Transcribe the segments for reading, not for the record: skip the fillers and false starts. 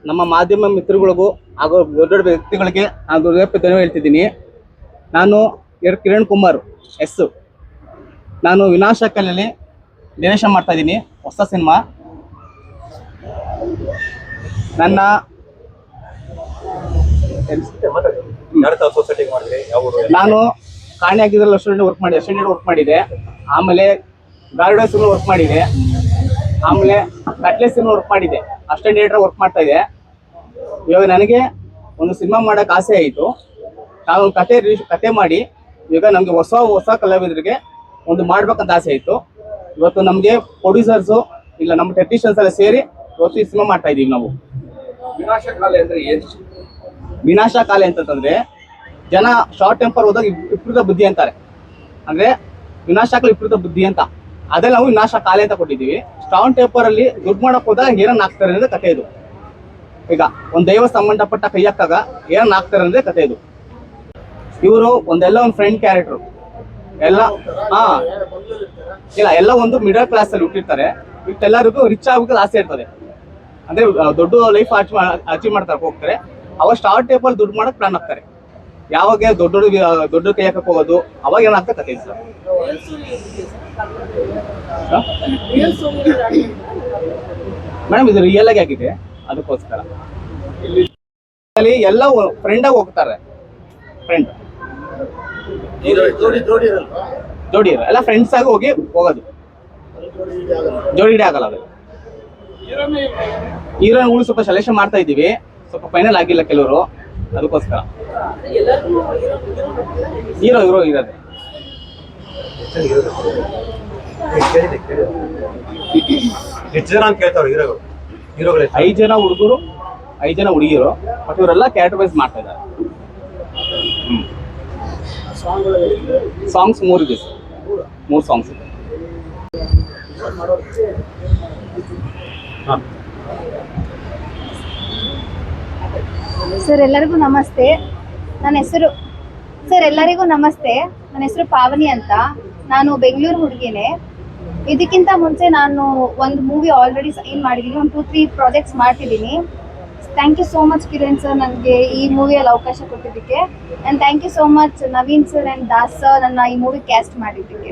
ನಮ್ಮ ಮಾಧ್ಯಮ ಮಿತ್ರಗಳಿಗೂ ಹಾಗೂ ದೊಡ್ಡ ದೊಡ್ಡ ವ್ಯಕ್ತಿಗಳಿಗೆ ನಾನು ಧನ್ಯವಾದ ಹೇಳ್ತಿದ್ದೀನಿ. ನಾನು ಕಿರಣ್ ಕುಮಾರ್ ಎಸ್. ನಾನು ವಿನಾಶ ಕಲೆಯಲ್ಲಿ ನಿರ್ದೇಶನ ಮಾಡ್ತಾ ಇದ್ದೀನಿ ಹೊಸ ಸಿನಿಮಾ. ನನ್ನ ನಾನು ಕಾಣೆ ಆಗಿದ್ರಲ್ಲಿ ವರ್ಕ್ ಮಾಡಿದೆ. ಆಮೇಲೆ ಗಾರ್ಡಸ್ ವರ್ಕ್ ಮಾಡಿದೆ. ಆಮೇಲೆ ಕಟ್ಲೆಸ್ ವರ್ಕ್ ಮಾಡಿದೆ. ಅಸಿಸ್ಟೆಂಟ್ ಡೈರೆಕ್ಟರ್ ವರ್ಕ್ ಮಾಡ್ತಾ ಇದೆ. ಇವಾಗ ನನಗೆ ಒಂದು ಸಿನಿಮಾ ಮಾಡೋಕೆ ಆಸೆ ಆಯಿತು. ನಾವು ಕತೆ ಮಾಡಿ ಇವಾಗ ನಮಗೆ ಹೊಸ ಕಲಾವಿದರಿಗೆ ಒಂದು ಮಾಡ್ಬೇಕಂತ ಆಸೆ ಆಯಿತು. ಇವತ್ತು ನಮಗೆ ಪ್ರೊಡ್ಯೂಸರ್ಸು ಇಲ್ಲ ನಮ್ಮ ಟೆಕ್ನಿಷಿಯನ್ಸ್ ಎಲ್ಲ ಸೇರಿ ಇವತ್ತು ಈ ಸಿನಿಮಾ ಮಾಡ್ತಾ ಇದೀವಿ ನಾವು. ವಿನಾಶ ಕಾಲೆ ಅಂದ್ರೆ ಏನು? ವಿನಾಶ ಕಾಲೆ ಅಂತಂದ್ರೆ ಜನ ಶಾರ್ಟ್ ಟೆಂಪರ್ ಹೋದಾಗ ವಿಪರೀತ ಬುದ್ಧಿ ಅಂತಾರೆ. ಅಂದ್ರೆ ವಿನಾಶ ಕಾಲ ವಿಪರೀತ ಬುದ್ಧಿ ಅಂತ, ಅದೇ ನಾವು ವಿನಾಶ ಕಾಲೆ ಅಂತ ಕೊಟ್ಟಿದ್ದೀವಿ. ಸ್ಟ್ರಾಂಗ್ ಟೆಂಪರ್ ಅಲ್ಲಿ ದುಡ್ಡು ಮಾಡಕ್ ಹೋದಾಗ ಏನನ್ನ ಹಾಕ್ತಾರೆ ಅಂದ್ರೆ ಕತೆ ಇದು. ಈಗ ಒಂದ್ ದೈವ ಸಂಬಂಧಪಟ್ಟ ಕೈ ಹಾಕಾಗ ಏನನ್ನ ಹಾಕ್ತಾರೆ ಅಂದ್ರೆ ಕತೆ ಇದು. ಇವರು ಒಂದು ಫ್ರೆಂಡ್ ಕ್ಯಾರೆಕ್ಟರ್ ಎಲ್ಲ ಎಲ್ಲ ಒಂದು ಮಿಡಲ್ ಕ್ಲಾಸ್ ಅಲ್ಲಿ ಹುಟ್ಟಿರ್ತಾರೆ. ಎಲ್ಲರಿಗೂ ರಿಚ್ ಆಗಬೇಕು ಆಸೆ ಇರ್ತದೆ. ಅಂದ್ರೆ ದೊಡ್ಡ ಲೈಫ್ ಅಚೀವ್ ಮಾಡ್ತಾರೆ ಹೋಗ್ತಾರೆ. ಅವಾಗ ಸ್ಟಾರ್ಟ್ ಟೇಬಲ್ ದುಡ್ಡು ಮಾಡಕ್ ಪ್ಲಾನ್ ಹಾಕ್ತಾರೆ. ಯಾವಾಗ ದೊಡ್ಡ ಕೈ ಹಾಕಕ್ ಹೋಗೋದು ಅವಾಗ ಏನಾಗ್ತದೆ ಕತೆ ಸರ್. ಮೇಡಮ್ ಇದು ರಿಯಲ್ ಆಗಿ ಆಗಿದೆ, ಅದಕ್ಕೋಸ್ಕರ ಎಲ್ಲ ಫ್ರೆಂಡ್ ಆಗಿ ಹೋಗ್ತಾರೆ. ಫ್ರೆಂಡ್ ಜೋಡಿ ಎಲ್ಲ ಫ್ರೆಂಡ್ಸ್ ಆಗಿ ಹೋಗೋದು. ಜೋಡಿ ಆಗಲ್ಲ. ಅದು ಹೀರೋಯಿನ್ ಸ್ವಲ್ಪ ಸೆಲೆಕ್ಷನ್ ಮಾಡ್ತಾ ಇದ್ದೀವಿ, ಸ್ವಲ್ಪ ಫೈನಲ್ ಆಗಿಲ್ಲ ಕೆಲವರು, ಅದಕ್ಕೋಸ್ಕರ. ಹೀರೋ ಇರೋದು ಐದು ಜನ ಹುಡುಗರು 5 ಜನ ಹುಡುಗಿರು. ಬಟ್ ಇವರೆಲ್ಲ ಕ್ಯಾರೆಕ್ಟರೈಸ್ ಮಾಡ್ತಾ ಇದ್ದಾರೆ. ಸಾಂಗ್ಸ್ 3 ಇದೆ, 3 ಸಾಂಗ್ಸ್ ಇದೆ. ಸರ್ ಎಲ್ಲರಿಗೂ ನಮಸ್ತೆ. ನನ್ನ ಹೆಸರು ಪಾವನಿ ಅಂತ. ನಾನು ಬೆಂಗಳೂರು ಹುಡುಗಿನೇ. ಇದಕ್ಕಿಂತ ಮುಂಚೆ ನಾನು ಒಂದು ಮೂವಿ ಆಲ್ರೆಡಿ ಸೈನ್ ಮಾಡಿದ್ದೀನಿ, ಒಂದು 2-3 ಪ್ರಾಜೆಕ್ಟ್ಸ್ ಮಾಡ್ತಿದ್ದೀನಿ. Thank you so much Kiran sir ನನಗೆ ಈ ಮೂವಿಯಲ್ಲಿ ಅವಕಾಶ ಕೊಟ್ಟಿದ್ದಕ್ಕೆ. And thank you so much Naveen sir and Das sir ನನ್ನ ಈ ಮೂವಿ ಕ್ಯಾಸ್ಟ್ ಮಾಡಿದ್ದಕ್ಕೆ.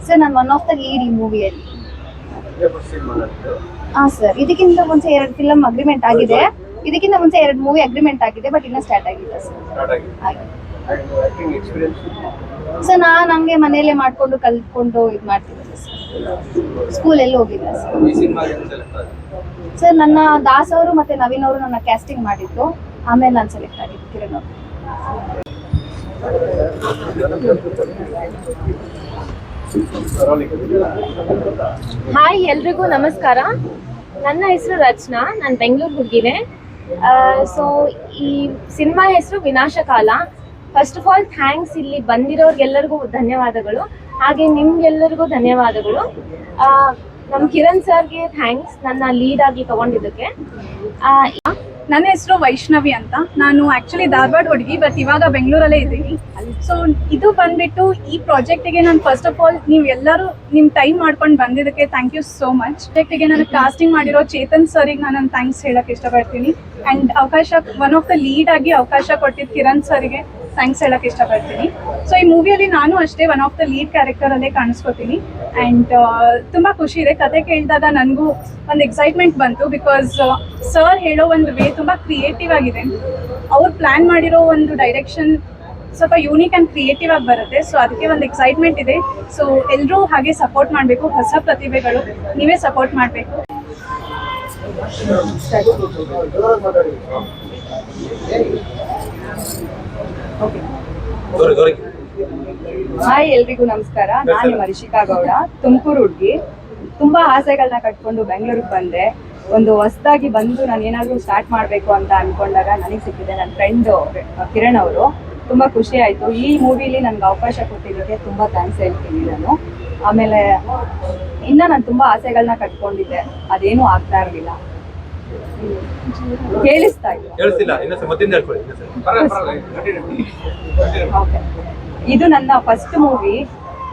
ಸರ್ ನಾನು ಒನ್ ಆಫ್ ದ ಲೀಡ್ ಈ ಮೂವಿಯಲ್ಲಿ. ಹಾಂ ಸರ್, ಇದಕ್ಕಿಂತ ಮುಂಚೆ 2 ಫಿಲಮ್ ಅಗ್ರಿಮೆಂಟ್ ಆಗಿದೆ. ಇದಕ್ಕಿಂತ ಮುಂಚೆ 2 ಮೂವಿ ಅಗ್ರಿಮೆಂಟ್ ಆಗಿದೆ, ಬಟ್ ಇನ್ನೂ ಸ್ಟಾರ್ಟ್ ಆಗಿಲ್ಲ ಸರ್. ನಾನು ಹಂಗೆ ಮನೆಯಲ್ಲೇ ಮಾಡ್ಕೊಂಡು ಕಲ್ತ್ಕೊಂಡು ಇದು ಮಾಡ್ತಿದ್ದೆ ಸರ್. ಸ್ಕೂಲಲ್ಲಿ ಹೋಗಿದ್ದೆ ಸರ್. ನನ್ನ ದಾಸ್ ಅವರು ಮತ್ತೆ ನವೀನ್ ಅವರು ನನ್ನ ಕ್ಯಾಸ್ಟಿಂಗ್ ಮಾಡಿದ್ದು. ಆಮೇಲೆ ನಾನು ಸೆಲೆಕ್ಟ್ ಆಗಿದ್ದು ಕಿರಣ್ ಅವರು. ಹಾಯ್, ಎಲ್ರಿಗೂ ನಮಸ್ಕಾರ. ನನ್ನ ಹೆಸರು ರಚನಾ, ನಾನು ಬೆಂಗಳೂರು ಹುಡುಗಿನೇ. ಸೊ ಈ ಸಿನಿಮಾ ಹೆಸರು ವಿನಾಶಕಾಲ. ಫಸ್ಟ್ ಆಫ್ ಆಲ್ ಥ್ಯಾಂಕ್ಸ್, ಇಲ್ಲಿ ಬಂದಿರೋರ್ಗೆಲ್ಲರಿಗೂ ಧನ್ಯವಾದಗಳು, ಹಾಗೆ ನಿಮ್ಗೆಲ್ಲರಿಗೂ ಧನ್ಯವಾದಗಳು. ನಮ್ಮ ಕಿರಣ್ ಸರ್ಗೆ ಥ್ಯಾಂಕ್ಸ್ ನನ್ನ ಲೀಡ್ ಆಗಿ ತಗೊಂಡಿದ್ದಕ್ಕೆ. ನನ್ನ ಹೆಸರು ವೈಷ್ಣವಿ ಅಂತ. ನಾನು ಆ್ಯಕ್ಚುಲಿ ಧಾರವಾಡ ಹುಡುಗಿ, ಬಟ್ ಇವಾಗ ಬೆಂಗಳೂರಲ್ಲೇ ಇದ್ದೀನಿ. ಸೊ ಇದು ಬಂದ್ಬಿಟ್ಟು ಈ ಪ್ರಾಜೆಕ್ಟಿಗೆ ನಾನು ಫಸ್ಟ್ ಆಫ್ ಆಲ್ ನೀವು ಎಲ್ಲರೂ ನಿಮ್ಮ ಟೈಮ್ ಮಾಡ್ಕೊಂಡು ಬಂದಿದ್ದಕ್ಕೆ ಥ್ಯಾಂಕ್ ಯು ಸೋ ಮಚ್. ಪ್ರಾಜೆಕ್ಟಿಗೆ ನನಗೆ ಕಾಸ್ಟಿಂಗ್ ಮಾಡಿರೋ ಚೇತನ್ ಸರಿಗೆ ನಾನು ಥ್ಯಾಂಕ್ಸ್ ಹೇಳೋಕ್ಕೆ ಇಷ್ಟಪಡ್ತೀನಿ. And one of the lead ಆಗಿ ಅವಕಾಶ ಕೊಟ್ಟಿದ್ದು ಕಿರಣ್ ಸರಿಗೆ ಥ್ಯಾಂಕ್ಸ್ ಹೇಳೋಕ್ಕೆ ಇಷ್ಟಪಡ್ತೀನಿ. ಸೊ ಈ ಮೂವಿಯಲ್ಲಿ ನಾನು ಅಷ್ಟೇ ಒನ್ ಆಫ್ ದ ಲೀಡ್ ಕ್ಯಾರೆಕ್ಟರಲ್ಲೇ ಕಾಣಿಸ್ಕೊತೀನಿ. ಆ್ಯಂಡ್ ತುಂಬ ಖುಷಿ ಇದೆ. ಕತೆ ಕೇಳಿದಾಗ ನನಗೂ ಒಂದು ಎಕ್ಸೈಟ್ಮೆಂಟ್ ಬಂತು, ಬಿಕಾಸ್ ಸರ್ ಹೇಳೋ ಒಂದು ವೇ ತುಂಬ ಕ್ರಿಯೇಟಿವ್ ಆಗಿದೆ. ಅವ್ರು ಪ್ಲ್ಯಾನ್ ಮಾಡಿರೋ ಒಂದು ಡೈರೆಕ್ಷನ್ ಸ್ವಲ್ಪ ಯೂನಿಕ್ ಆ್ಯಂಡ್ ಕ್ರಿಯೇಟಿವ್ ಆಗಿ ಬರುತ್ತೆ. ಸೊ ಅದಕ್ಕೆ ಒಂದು ಎಕ್ಸೈಟ್ಮೆಂಟ್ ಇದೆ. ಸೊ ಎಲ್ಲರೂ ಹಾಗೆ ಸಪೋರ್ಟ್ ಮಾಡಬೇಕು. ಹೊಸ ಪ್ರತಿಭೆಗಳು ನೀವೇ ಸಪೋರ್ಟ್ ಮಾಡಬೇಕು. ಹಾಯ್, ಎಲ್ರಿಗೂ ನಮಸ್ಕಾರ. ನಾನು ಮರಿಷಿಕಾ ಗೌಡ, ತುಮಕೂರು ಹುಡುಗಿ. ತುಂಬಾ ಆಸೆಗಳನ್ನ ಕಟ್ಕೊಂಡು ಬೆಂಗಳೂರಿಗೆ ಬಂದೆ. ಒಂದು ಹೊಸದಾಗಿ ಬಂದು ನಾನು ಏನಾದರೂ ಸ್ಟಾರ್ಟ್ ಮಾಡಬೇಕು ಅಂತ ಅನ್ಕೊಂಡಾಗ ನನಗೆ ಸಿಕ್ಕಿದೆ ನನ್ನ ಫ್ರೆಂಡು ಕಿರಣ್ ಅವರು. ತುಂಬ ಖುಷಿ ಆಯಿತು. ಈ ಮೂವಿಲಿ ನನಗೆ ಅವಕಾಶ ಕೊಟ್ಟಿದ್ದಕ್ಕೆ ತುಂಬ ಥ್ಯಾಂಕ್ಸ್ ಹೇಳ್ತೀನಿ ನಾನು. ಆಮೇಲೆ ಇನ್ನು ನಾನು ತುಂಬ ಆಸೆಗಳನ್ನ ಕಟ್ಕೊಂಡಿದ್ದೆ, ಅದೇನೂ ಆಗ್ತಾ ಇರಲಿಲ್ಲ. ಕೇಳಿಸ್ತಾ ಇಲ್ಲ. ಓಕೆ, ಇದು ನನ್ನ ಫಸ್ಟ್ ಮೂವಿ.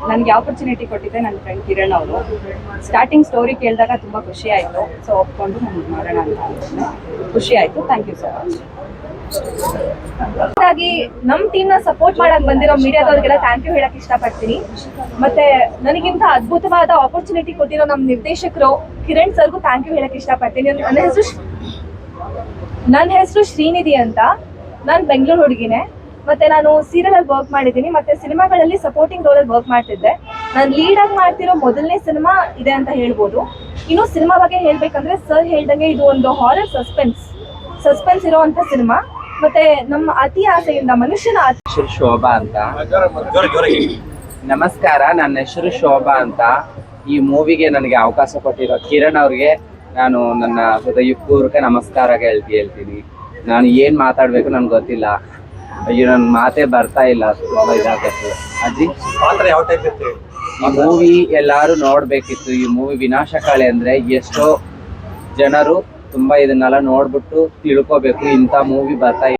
ನನಗೆ ಆಪರ್ಚುನಿಟಿ ಕೊಟ್ಟಿದ್ದೆ ನನ್ನ ಫ್ರೆಂಡ್ ಕಿರಣ್ ಅವರು. ಸ್ಟಾರ್ಟಿಂಗ್ ಸ್ಟೋರಿ ಕೇಳಿದಾಗ ತುಂಬ ಖುಷಿ ಆಯಿತು. ಸೊ ಒಪ್ಕೊಂಡು ನಾನು ಮಾಡೋಣ ಅಂತ ಅನ್ಕೊಂಡೆ. ಖುಷಿ ಆಯಿತು. Thank you so much. ಹಾಗಾಗಿ ನಮ್ಮ ಟೀಮ್ನ ಸಪೋರ್ಟ್ ಮಾಡಕ್ ಬಂದಿರೋ ಮೀಡಿಯಾದವ್ರಿಗೆಲ್ಲ ಥ್ಯಾಂಕ್ ಯು ಹೇಳಕ್ ಇಷ್ಟಪಡ್ತೀನಿ. ಮತ್ತೆ ನನಗಿಂತ ಅದ್ಭುತವಾದ ಆಪರ್ಚುನಿಟಿ ಕೊಟ್ಟಿರೋ ನಮ್ಮ ನಿರ್ದೇಶಕರು ಕಿರಣ್ ಸರ್ಗೂ ಥ್ಯಾಂಕ್ ಯು ಹೇಳಕ್ ಇಷ್ಟಪಡ್ತೀನಿ. ನನ್ನ ಹೆಸರು ಶ್ರೀನಿಧಿ ಅಂತ. ನಾನು ಬೆಂಗಳೂರು ಹುಡುಗಿನೇ. ಮತ್ತೆ ನಾನು ಸೀರಿಯಲ್ ಅಲ್ಲಿ ವರ್ಕ್ ಮಾಡಿದ್ದೀನಿ, ಮತ್ತೆ ಸಿನಿಮಾಗಳಲ್ಲಿ ಸಪೋರ್ಟಿಂಗ್ ರೋಲ್ ಅಲ್ಲಿ ವರ್ಕ್ ಮಾಡ್ತಿದ್ದೆ. ನಾನು ಲೀಡ್ ಆಗಿ ಮಾಡ್ತಿರೋ ಮೊದಲನೇ ಸಿನಿಮಾ ಇದೆ ಅಂತ ಹೇಳ್ಬೋದು. ಇನ್ನು ಸಿನಿಮಾ ಬಗ್ಗೆ ಹೇಳ್ಬೇಕಂದ್ರೆ ಸರ್ ಹೇಳ್ದಂಗೆ ಇದು ಒಂದು ಹಾರರ್ ಸಸ್ಪೆನ್ಸ್ ಇರೋವಂಥ ಸಿನಿಮಾ. ಮತ್ತೆ ನಮ್ಮ ಅತಿ ಆಸೆಯಿಂದ ಮನುಷ್ಯನ ಹೆಸರು ಶೋಭಾ ಅಂತ. ನಮಸ್ಕಾರ, ನನ್ನ ಹೆಸರು ಶೋಭಾ ಅಂತ. ಈ ಮೂವಿಗೆ ನನಗೆ ಅವಕಾಶ ಕೊಟ್ಟಿರೋ ಕಿರಣ್ ಅವ್ರಿಗೆ ನಾನು ನನ್ನ ಹೃದಯಪೂರ್ವಕ ನಮಸ್ಕಾರ ಹೇಳ್ತೀನಿ. ನಾನು ಏನ್ ಮಾತಾಡ್ಬೇಕು ನನ್ಗೆ ಗೊತ್ತಿಲ್ಲ. ಅಯ್ಯೋ, ನನ್ನ ಮಾತೇ ಬರ್ತಾ ಇಲ್ಲ. ತುಂಬಾ ಇದಾಗತ್ತೆ ಅಜ್ಜಿ. ಪಾತ್ರ ಯಾವ ಟೈಪ್ ಇರುತ್ತೆ? ಈ ಮೂವಿ ಎಲ್ಲಾರು ನೋಡ್ಬೇಕಿತ್ತು. ಈ ಮೂವಿ ವಿನಾಶಕಾಳೆ ಅಂದ್ರೆ ಎಷ್ಟೋ ಜನರು ತುಂಬಾ ಇದನ್ನೆಲ್ಲ ನೋಡ್ಬಿಟ್ಟು ತಿಳ್ಕೊಬೇಕು. ಇಂಥ ಮೂವಿ ಬರ್ತಾ